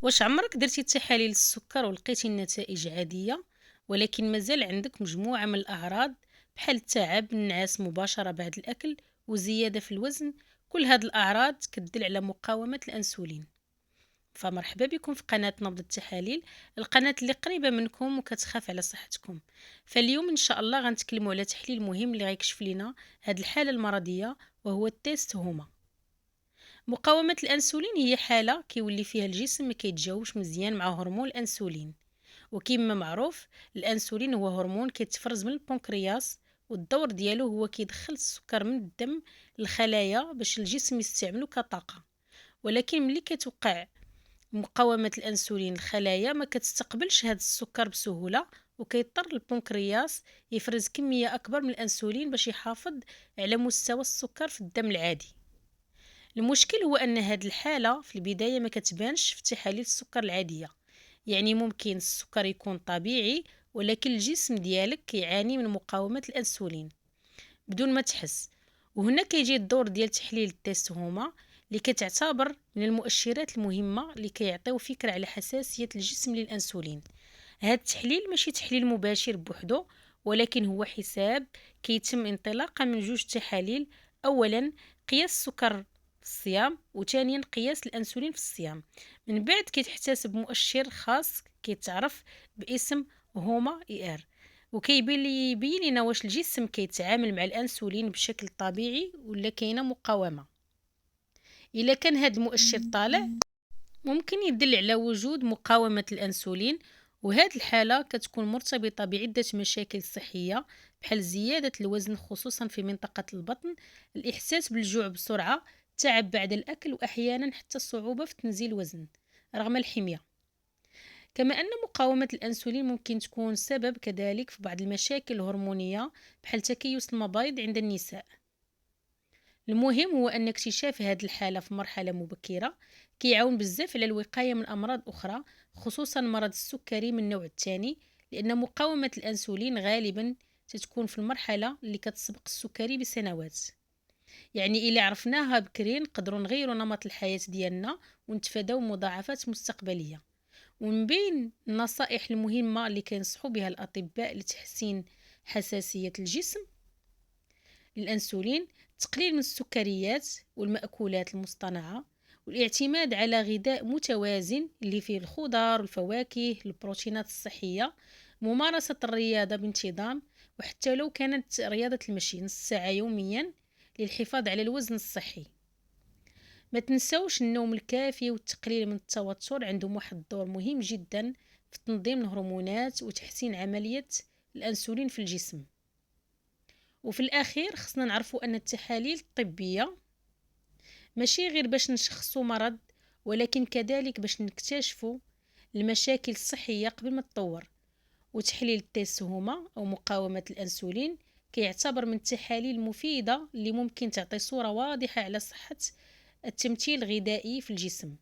واش عمرك درتي تحاليل السكر ولقيتي النتائج عادية، ولكن مازال عندك مجموعة من الأعراض بحال التعب، النعاس مباشرة بعد الأكل، وزيادة في الوزن؟ كل هاد الأعراض كتدل على مقاومة الأنسولين. فمرحبا بكم في قناة نبض التحاليل، القناة اللي قريبة منكم وكتخاف على صحتكم. فاليوم إن شاء الله غنتكلموا على تحليل مهم اللي غيكشف لنا هاد الحالة المرضية، وهو التيست هما. مقاومة الأنسولين هي حالة كيولي فيها الجسم ما كيتجاوبش مزيان مع هرمون الأنسولين. وكما معروف، الأنسولين هو هرمون كيتفرز من البنكرياس، والدور ديالو هو كيدخل السكر من الدم للخلايا باش الجسم يستعمله كطاقة. ولكن ملي كتوقع مقاومة الأنسولين، الخلايا ما كتستقبلش هذا السكر بسهولة، وكيضطر البنكرياس يفرز كمية أكبر من الأنسولين باش يحافظ على مستوى السكر في الدم العادي. المشكل هو أن هذه الحالة في البداية ما كتبانش في تحاليل السكر العادية. يعني ممكن السكر يكون طبيعي، ولكن الجسم ديالك كيعاني من مقاومة الأنسولين بدون ما تحس. وهنا كيجي الدور ديال تحليل التيست هما، اللي كتعتبر من المؤشرات المهمة اللي كيعطيو فكرة على حساسية الجسم للأنسولين. هذا التحليل ماشي تحليل مباشر بوحدو، ولكن هو حساب كيتم انطلاقا من جوج تحاليل. اولا قياس السكر في الصيام، وثانيا قياس الانسولين في الصيام. من بعد كيتحتسب مؤشر خاص كيتعرف باسم هوما اي ار، يبين لنا واش الجسم كيتعامل مع الانسولين بشكل طبيعي ولا كاينه مقاومه. الا كان هذا المؤشر طالع، ممكن يدل على وجود مقاومة الأنسولين، وهذه الحالة كتكون مرتبطة بعدة مشاكل صحية، بحال زيادة الوزن خصوصا في منطقة البطن، الإحساس بالجوع بسرعة، تعب بعد الأكل، وأحيانا حتى صعوبة في تنزيل الوزن رغم الحمية. كما أن مقاومة الأنسولين ممكن تكون سبب كذلك في بعض المشاكل الهرمونية، بحال تكيس المبايض عند النساء. المهم هو أن اكتشاف هذه الحالة في مرحلة مبكرة كيعاون بزاف على الوقاية من أمراض أخرى، خصوصا مرض السكري من النوع الثاني، لأن مقاومة الأنسولين غالبا تتكون في المرحلة اللي كتسبق السكري بسنوات. يعني إلا عرفناها بكري نقدروا نغيروا نمط الحياة ديالنا ونتفاداو مضاعفات مستقبلية. ومن بين النصائح المهمة اللي كينصحوا بها الأطباء لتحسين حساسية الجسم للأنسولين: تقليل من السكريات والمأكولات المصطنعة، والاعتماد على غذاء متوازن اللي فيه الخضار والفواكه، البروتينات الصحية، ممارسة الرياضة بانتظام، وحتى لو كانت رياضة المشي نص ساعة يوميا للحفاظ على الوزن الصحي. ما تنسوش النوم الكافي والتقليل من التوتر عندهم واحد الدور مهم جدا في تنظيم الهرمونات وتحسين عملية الأنسولين في الجسم. وفي الأخير خصنا نعرفوا أن التحاليل الطبية ماشي غير باش نشخصوا مرض، ولكن كذلك باش نكتشفوا المشاكل الصحية قبل ما تطور. وتحليل التسهمة أو مقاومة الأنسولين كيعتبر من التحاليل المفيدة اللي ممكن تعطي صورة واضحة على صحة التمثيل الغذائي في الجسم،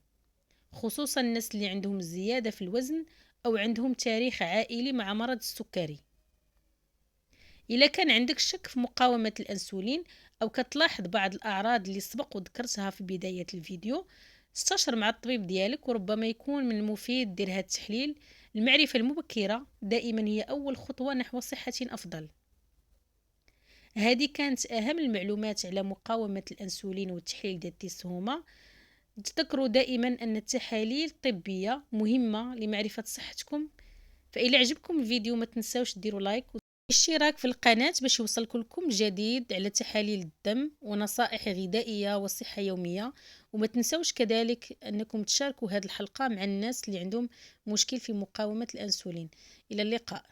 خصوصا الناس اللي عندهم زيادة في الوزن أو عندهم تاريخ عائلي مع مرض السكري. إلا كان عندك شك في مقاومة الأنسولين، أو كتلاحظ بعض الأعراض اللي سبق وذكرتها في بداية الفيديو، استشر مع الطبيب ديالك، وربما يكون من المفيد دير هذا التحليل. المعرفة المبكرة دائما هي أول خطوة نحو صحة أفضل. هذه كانت أهم المعلومات على مقاومة الأنسولين والتحليل ديال التسهومة. تذكروا دائما أن التحاليل الطبية مهمة لمعرفة صحتكم. فإذا عجبكم الفيديو ما تنسوش ديروا لايك والاشتراك في القناة باش يوصلكم جديد على تحاليل الدم ونصائح غذائية وصحة يومية. وما تنسوش كذلك أنكم تشاركوا هذه الحلقة مع الناس اللي عندهم مشكل في مقاومة الأنسولين. إلى اللقاء.